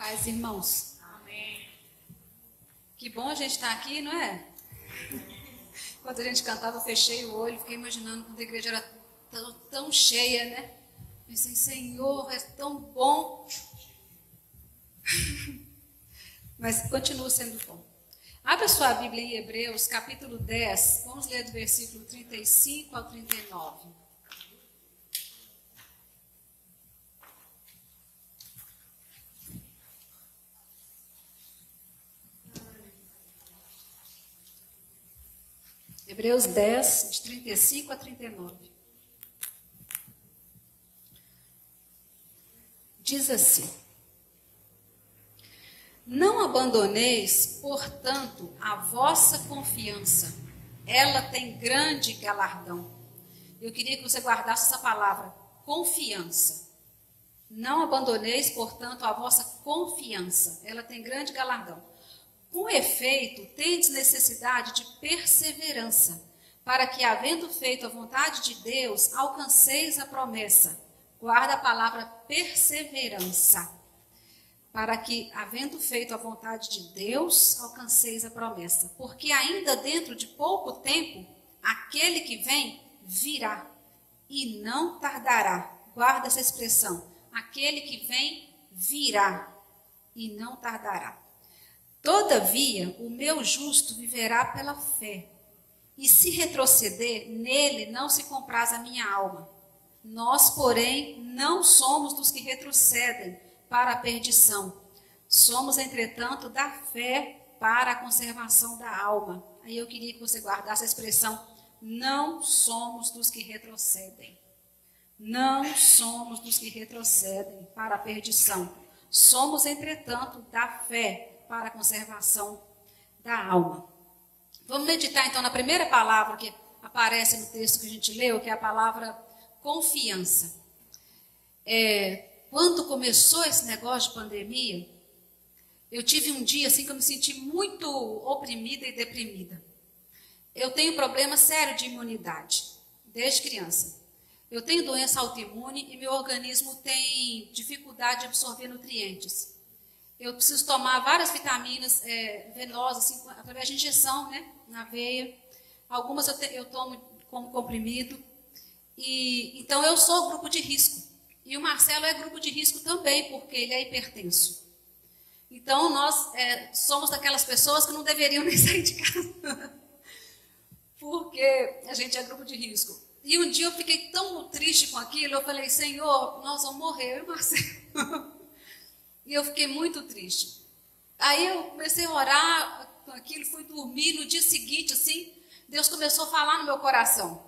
Paz, irmãos. Amém. Que bom a gente estar aqui, não é? Enquanto a gente cantava, eu fechei o olho, fiquei imaginando quando a igreja era tão cheia, né? Pensei, Senhor, é tão bom. Mas continua sendo bom. Abra sua Bíblia em Hebreus, capítulo 10. Vamos ler do versículo 35 ao 39. Hebreus 10, de 35 a 39. Diz assim: Não abandoneis, portanto, a vossa confiança. Ela tem grande galardão. Eu queria que você guardasse essa palavra, confiança. Não abandoneis, portanto, a vossa confiança. Ela tem grande galardão. Com efeito, tendes necessidade de perseverança, para que, havendo feito a vontade de Deus, alcanceis a promessa. Guarda a palavra perseverança. Para que, havendo feito a vontade de Deus, alcanceis a promessa. Porque ainda dentro de pouco tempo, aquele que vem virá e não tardará. Guarda essa expressão. Aquele que vem virá e não tardará. Todavia, o meu justo viverá pela fé. E se retroceder, nele não se compraz a minha alma. Nós, porém, não somos dos que retrocedem para a perdição. Somos, entretanto, da fé para a conservação da alma. Aí eu queria que você guardasse a expressão, não somos dos que retrocedem. Não somos dos que retrocedem para a perdição. Somos, entretanto, da fé para a conservação da alma. Vamos meditar, então, na primeira palavra que aparece no texto que a gente leu, que é a palavra confiança. Quando começou esse negócio de pandemia, eu tive um dia assim que eu me senti muito oprimida e deprimida. Eu tenho problema sério de imunidade, desde criança. Eu tenho doença autoimune e meu organismo tem dificuldade de absorver nutrientes. Eu preciso tomar várias vitaminas venosas, assim, através de injeção, né, na veia. Algumas eu tomo como comprimido. Então eu sou grupo de risco. E o Marcelo é grupo de risco também, porque ele é hipertenso. Então, nós somos daquelas pessoas que não deveriam nem sair de casa, porque a gente é grupo de risco. E um dia eu fiquei tão triste com aquilo, eu falei, Senhor, nós vamos morrer, eu e o Marcelo. E eu fiquei muito triste. Aí eu comecei a orar com aquilo, fui dormir, no dia seguinte, assim, Deus começou a falar no meu coração.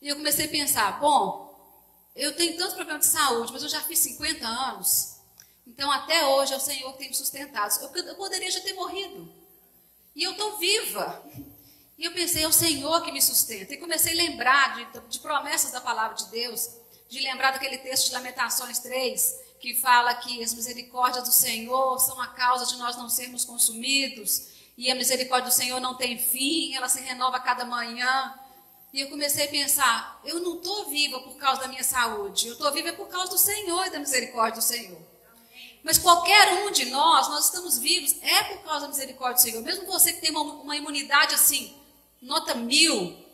E eu comecei a pensar, bom, eu tenho tantos problemas de saúde, mas eu já fiz 50 anos, então até hoje é o Senhor que tem me sustentado. Eu poderia já ter morrido, e eu estou viva. E eu pensei, é o Senhor que me sustenta. E comecei a lembrar de promessas da palavra de Deus, de lembrar daquele texto de Lamentações 3, que fala que as misericórdias do Senhor são a causa de nós não sermos consumidos, e a misericórdia do Senhor não tem fim, ela se renova a cada manhã. E eu comecei a pensar, eu não estou viva por causa da minha saúde, eu estou viva por causa do Senhor e da misericórdia do Senhor. Mas qualquer um de nós estamos vivos, é por causa da misericórdia do Senhor. Mesmo você que tem uma imunidade assim, nota 1000,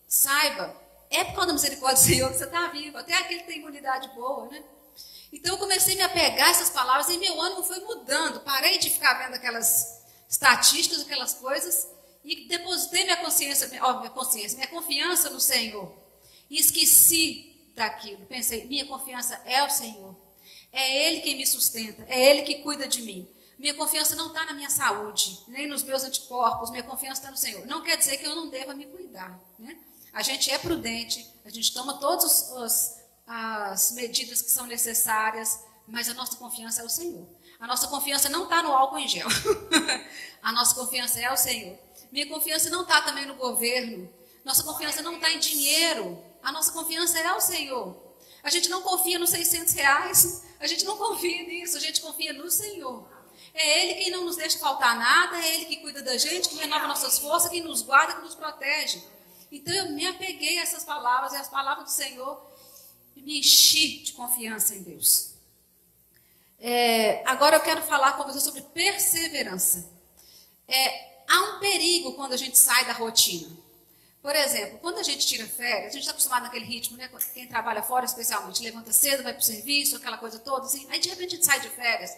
saiba, é por causa da misericórdia do Senhor que você está vivo, até aquele que tem imunidade boa, né? Então eu comecei a me apegar a essas palavras e meu ânimo foi mudando, parei de ficar vendo aquelas estatísticas, aquelas coisas, e depositei minha confiança no Senhor. E esqueci daquilo. Pensei, minha confiança é o Senhor. É Ele quem me sustenta. É Ele que cuida de mim. Minha confiança não está na minha saúde, nem nos meus anticorpos. Minha confiança está no Senhor. Não quer dizer que eu não deva me cuidar, né? A gente é prudente, a gente toma todas as medidas que são necessárias, mas a nossa confiança é o Senhor. A nossa confiança não está no álcool em gel. A nossa confiança é o Senhor. Minha confiança não está também no governo. Nossa confiança não está em dinheiro. A nossa confiança é o Senhor. A gente não confia nos 600 reais. A gente não confia nisso. A gente confia no Senhor. É Ele quem não nos deixa faltar nada. É Ele que cuida da gente, que renova nossas forças, quem nos guarda, que nos protege. Então eu me apeguei a essas palavras e as palavras do Senhor e me enchi de confiança em Deus. Agora eu quero falar com você sobre perseverança. Há um perigo quando a gente sai da rotina. Por exemplo, quando a gente tira férias, a gente está acostumado naquele ritmo, né? Quem trabalha fora especialmente, levanta cedo, vai para o serviço, aquela coisa toda, assim. Aí de repente a gente sai de férias,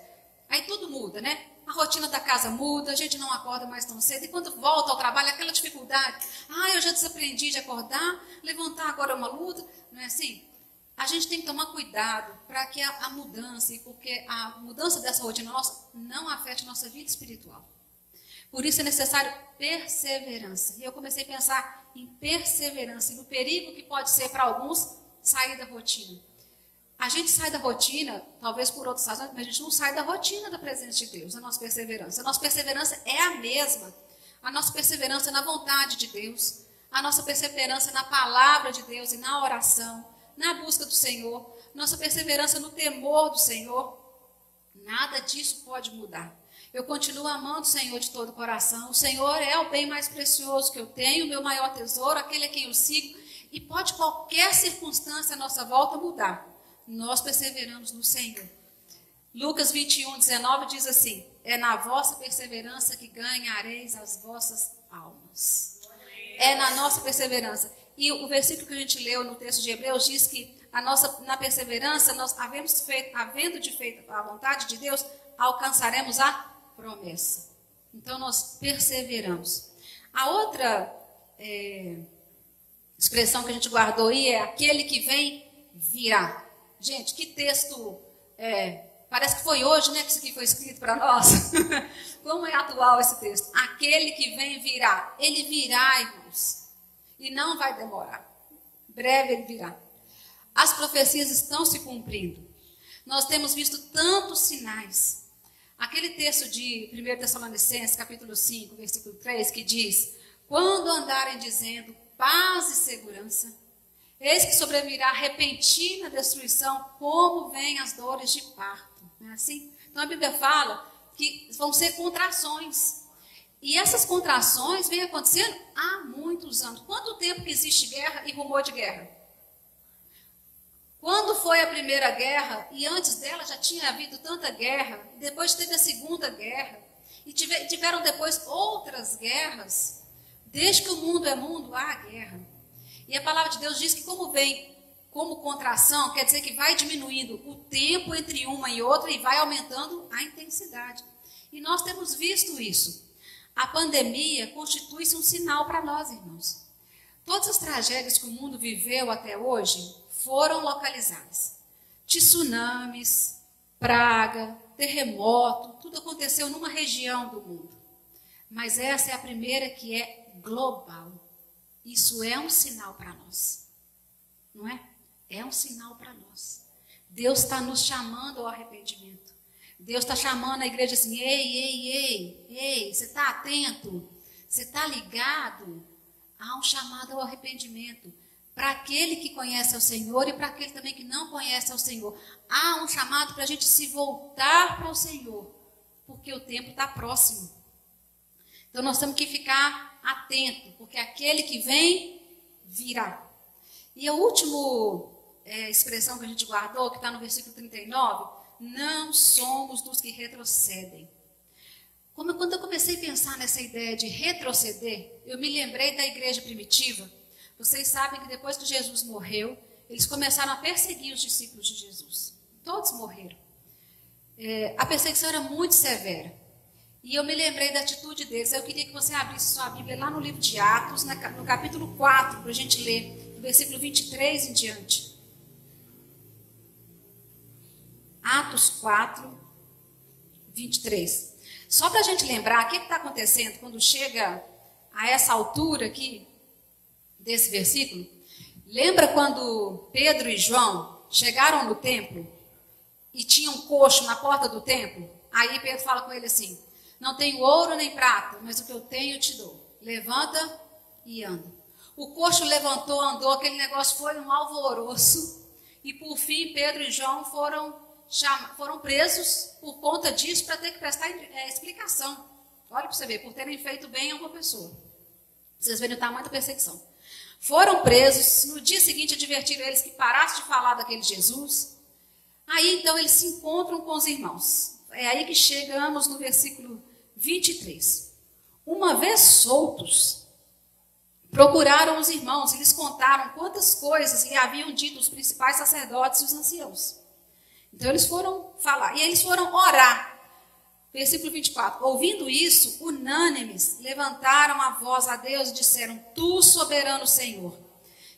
aí tudo muda, né? A rotina da casa muda, a gente não acorda mais tão cedo, e quando volta ao trabalho, aquela dificuldade. Eu já desaprendi de acordar, levantar agora é uma luta, não é assim? A gente tem que tomar cuidado para que a mudança, porque a mudança dessa rotina nossa não afete nossa vida espiritual. Por isso é necessário perseverança. E eu comecei a pensar em perseverança e no perigo que pode ser para alguns sair da rotina. A gente sai da rotina, talvez por outras razões, mas a gente não sai da rotina da presença de Deus, a nossa perseverança. A nossa perseverança é a mesma. A nossa perseverança é na vontade de Deus. A nossa perseverança é na palavra de Deus e na oração, na busca do Senhor. Nossa perseverança no temor do Senhor. Nada disso pode mudar. Eu continuo amando o Senhor de todo o coração. O Senhor é o bem mais precioso que eu tenho, o meu maior tesouro, aquele a quem eu sigo. E pode qualquer circunstância à nossa volta mudar. Nós perseveramos no Senhor. Lucas 21:19 diz assim: é na vossa perseverança que ganhareis as vossas almas. É na nossa perseverança. E o versículo que a gente leu no texto de Hebreus diz que na perseverança, nós havendo de feito a vontade de Deus, alcançaremos a promessa. Então nós perseveramos. A outra expressão que a gente guardou aí é aquele que vem virá. Gente, que texto, parece que foi hoje, né, que isso aqui foi escrito para nós. Como é atual esse texto? Aquele que vem virá. Ele virá, irmãos, e não vai demorar. Breve ele virá. As profecias estão se cumprindo. Nós temos visto tantos sinais. Aquele texto de 1 Tessalonicenses, capítulo 5, versículo 3, que diz: quando andarem dizendo paz e segurança, eis que sobrevirá repentina destruição, como vêm as dores de parto. Não é assim? Então a Bíblia fala que vão ser contrações. E essas contrações vêm acontecendo há muitos anos. Quanto tempo que existe guerra e rumor de guerra? Quando foi a primeira guerra, e antes dela já tinha havido tanta guerra, depois teve a segunda guerra, e tiveram depois outras guerras. Desde que o mundo é mundo, há guerra. E a palavra de Deus diz que como vem como contração, quer dizer que vai diminuindo o tempo entre uma e outra e vai aumentando a intensidade. E nós temos visto isso. A pandemia constitui-se um sinal para nós, irmãos. Todas as tragédias que o mundo viveu até hoje foram localizadas. Tsunamis, praga, terremoto, tudo aconteceu numa região do mundo. Mas essa é a primeira que é global. Isso é um sinal para nós. Não é? É um sinal para nós. Deus está nos chamando ao arrependimento. Deus está chamando a igreja assim: ei, você está atento? Você está ligado? Há um chamado ao arrependimento. Para aquele que conhece ao Senhor e para aquele também que não conhece ao Senhor. Há um chamado para a gente se voltar para o Senhor, porque o tempo está próximo. Então nós temos que ficar atentos, porque aquele que vem, virá. E a última expressão que a gente guardou, que está no versículo 39, não somos dos que retrocedem. Quando eu comecei a pensar nessa ideia de retroceder, eu me lembrei da igreja primitiva. Vocês sabem que depois que Jesus morreu, eles começaram a perseguir os discípulos de Jesus. Todos morreram. A perseguição era muito severa. E eu me lembrei da atitude deles. Eu queria que você abrisse sua Bíblia lá no livro de Atos, no capítulo 4, para a gente ler, do versículo 23 em diante. Atos 4, 23. Só para a gente lembrar o que está acontecendo quando chega a essa altura aqui, desse versículo. Lembra quando Pedro e João chegaram no templo e tinham um coxo na porta do templo? Aí Pedro fala com ele assim: não tenho ouro nem prata, mas o que eu tenho eu te dou. Levanta e anda. O coxo levantou, andou, aquele negócio foi um alvoroço. E por fim Pedro e João foram presos por conta disso, para ter que prestar explicação. Olha para você ver, por terem feito bem a uma pessoa. Vocês verem o tamanho da perseguição. Foram presos, no dia seguinte advertiram eles que parassem de falar daquele Jesus. Aí então eles se encontram com os irmãos. É aí que chegamos no versículo 23. Uma vez soltos, procuraram os irmãos e lhes contaram quantas coisas lhe haviam dito os principais sacerdotes e os anciãos. Então eles foram falar, e eles foram orar. Versículo 24. Ouvindo isso, unânimes, levantaram a voz a Deus e disseram: Tu, soberano Senhor,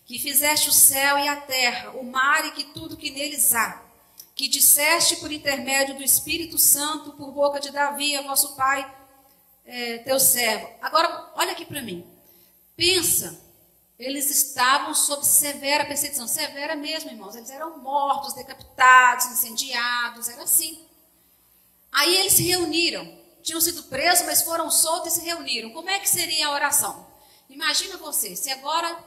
que fizeste o céu e a terra, o mar e que tudo que neles há, que disseste por intermédio do Espírito Santo, por boca de Davi, vosso pai, teu servo. Agora, olha aqui para mim. Pensa, eles estavam sob severa perseguição, severa mesmo, irmãos. Eles eram mortos, decapitados, incendiados, era assim. Aí eles se reuniram, tinham sido presos, mas foram soltos e se reuniram. Como é que seria a oração? Imagina você, se agora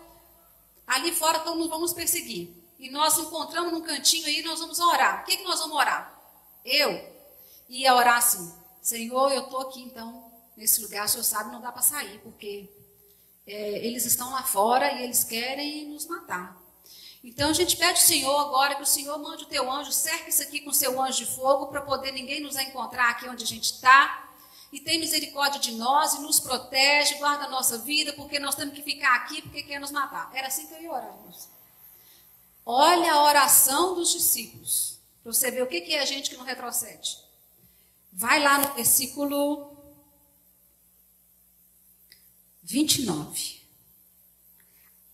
ali fora todos vamos perseguir, e nós nos encontramos num cantinho aí, nós vamos orar. O que nós vamos orar? Eu ia orar assim: Senhor, eu estou aqui então, nesse lugar, o Senhor sabe, não dá para sair, porque eles estão lá fora e eles querem nos matar. Então a gente pede ao Senhor agora que o Senhor mande o teu anjo, cerque isso aqui com o seu anjo de fogo, para poder ninguém nos encontrar aqui onde a gente está, e tem misericórdia de nós e nos protege, guarda a nossa vida, porque nós temos que ficar aqui porque quer nos matar. Era assim que eu ia orar, irmãos. Olha a oração dos discípulos, para você ver o que é a gente que não retrocede. Vai lá no versículo 29.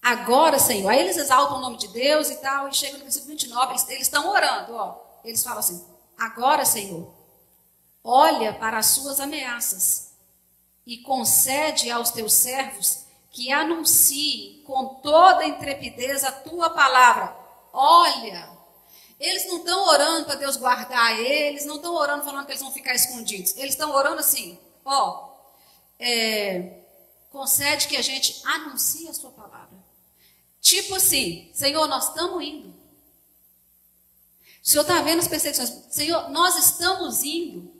Agora, Senhor, aí eles exaltam o nome de Deus e tal, e chegam no versículo 29, eles estão orando, ó. Eles falam assim: agora, Senhor, olha para as suas ameaças e concede aos teus servos que anunciem com toda intrepidez a tua palavra. Olha, eles não estão orando para Deus guardar eles, não estão orando falando que eles vão ficar escondidos. Eles estão orando assim: ó, concede que a gente anuncie a sua palavra. Tipo assim: Senhor, nós estamos indo. O Senhor está vendo as perseguições. Senhor, nós estamos indo.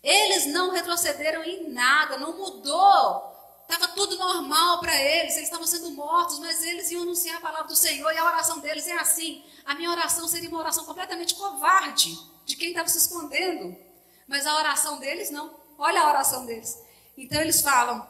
Eles não retrocederam em nada, não mudou. Estava tudo normal para eles estavam sendo mortos, mas eles iam anunciar a palavra do Senhor, e a oração deles é assim. A minha oração seria uma oração completamente covarde, de quem estava se escondendo. Mas a oração deles não. Olha a oração deles. Então eles falam: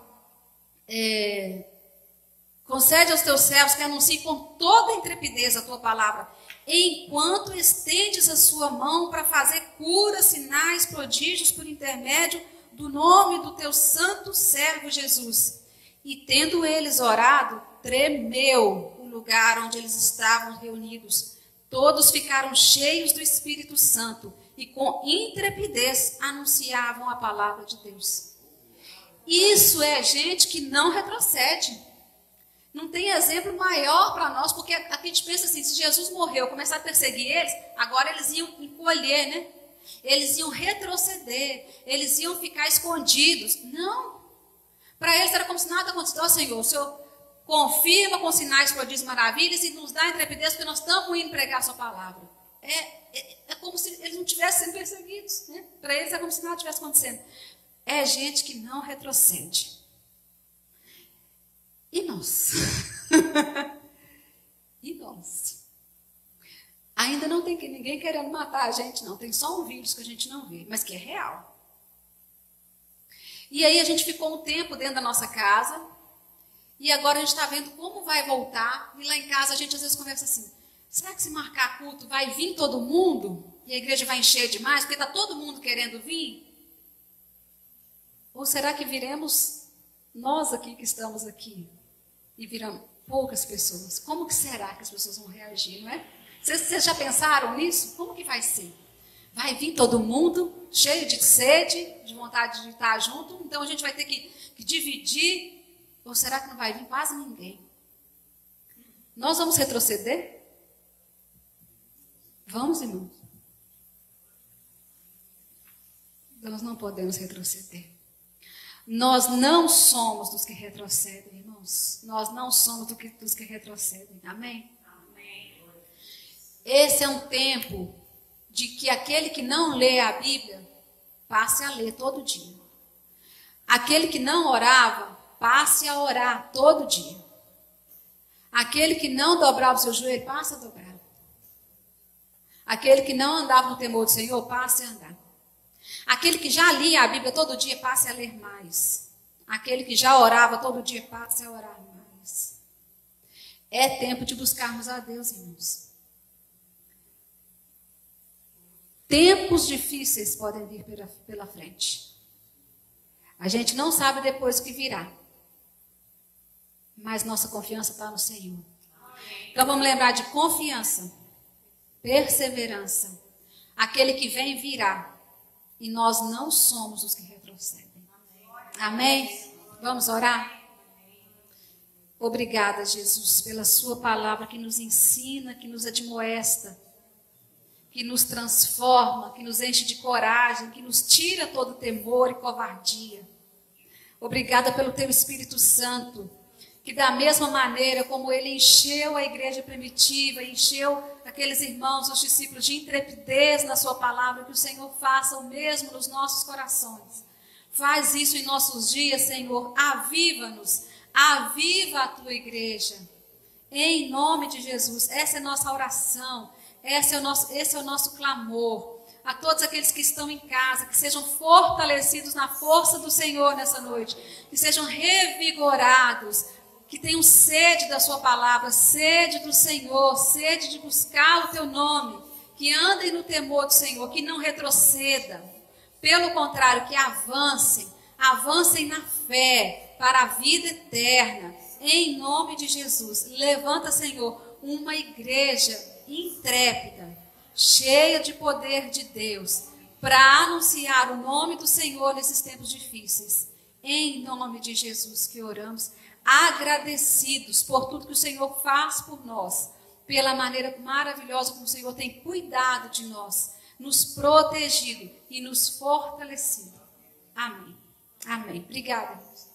concede aos teus servos que anunciem com toda intrepidez a tua palavra, enquanto estendes a sua mão para fazer curas, sinais, prodígios por intermédio do nome do teu santo servo Jesus. E tendo eles orado, tremeu o lugar onde eles estavam reunidos. Todos ficaram cheios do Espírito Santo e com intrepidez anunciavam a palavra de Deus. Isso é gente que não retrocede. Não tem exemplo maior para nós, porque aqui a gente pensa assim: se Jesus morreu, começar a perseguir eles, agora eles iam encolher, né? Eles iam retroceder, eles iam ficar escondidos. Não. Para eles era como se nada acontecesse. Ó Senhor, o Senhor confirma com sinais, prodígios e maravilhas e nos dá intrepidez, porque nós estamos indo pregar a sua palavra. É como se eles não tivessem sendo perseguidos, né? Para eles é como se nada tivesse acontecendo. É gente que não retrocede. E nós? E nós? Ainda não tem ninguém querendo matar a gente, não. Tem só um vírus que a gente não vê, mas que é real. E aí a gente ficou um tempo dentro da nossa casa, e agora a gente está vendo como vai voltar. E lá em casa a gente às vezes conversa assim: será que se marcar culto vai vir todo mundo? E a igreja vai encher demais, porque está todo mundo querendo vir? Ou será que viremos nós aqui que estamos aqui? E viram poucas pessoas. Como que será que as pessoas vão reagir, não é? Vocês já pensaram nisso? Como que vai ser? Vai vir todo mundo cheio de sede, de vontade de estar junto, então a gente vai ter que dividir? Ou será que não vai vir quase ninguém? Nós vamos retroceder? Vamos, irmãos? Nós não podemos retroceder. Nós não somos dos que retrocedem, irmãos. Nós não somos dos que retrocedem. Amém? Amém. Esse é um tempo de que aquele que não lê a Bíblia passe a ler todo dia. Aquele que não orava, passe a orar todo dia. Aquele que não dobrava o seu joelho, passe a dobrar. Aquele que não andava no temor do Senhor, passe a andar. Aquele que já lia a Bíblia todo dia, passe a ler mais. Aquele que já orava todo dia, passe a orar mais. É tempo de buscarmos a Deus, irmãos. Tempos difíceis podem vir pela frente. A gente não sabe depois o que virá. Mas nossa confiança está no Senhor. Então vamos lembrar de confiança, perseverança. Aquele que vem virá. E nós não somos os que retrocedem. Amém? Vamos orar? Obrigada, Jesus, pela sua palavra que nos ensina, que nos admoesta, que nos transforma, que nos enche de coragem, que nos tira todo temor e covardia. Obrigada pelo teu Espírito Santo, que da mesma maneira como ele encheu a igreja primitiva, encheu aqueles irmãos, os discípulos, de intrepidez na sua palavra, que o Senhor faça o mesmo nos nossos corações. Faz isso em nossos dias, Senhor, aviva-nos, aviva a tua igreja, em nome de Jesus. Essa é a nossa oração, esse é o nosso clamor. A todos aqueles que estão em casa, que sejam fortalecidos na força do Senhor nessa noite, que sejam revigorados, que tenham sede da sua palavra, sede do Senhor, sede de buscar o teu nome, que andem no temor do Senhor, que não retrocedam, pelo contrário, que avancem na fé para a vida eterna, em nome de Jesus. Levanta, Senhor, uma igreja intrépida, cheia de poder de Deus, para anunciar o nome do Senhor nesses tempos difíceis. Em nome de Jesus que oramos, agradecidos por tudo que o Senhor faz por nós, pela maneira maravilhosa como o Senhor tem cuidado de nós, nos protegido e nos fortalecido. Amém. Amém. Obrigada, Deus.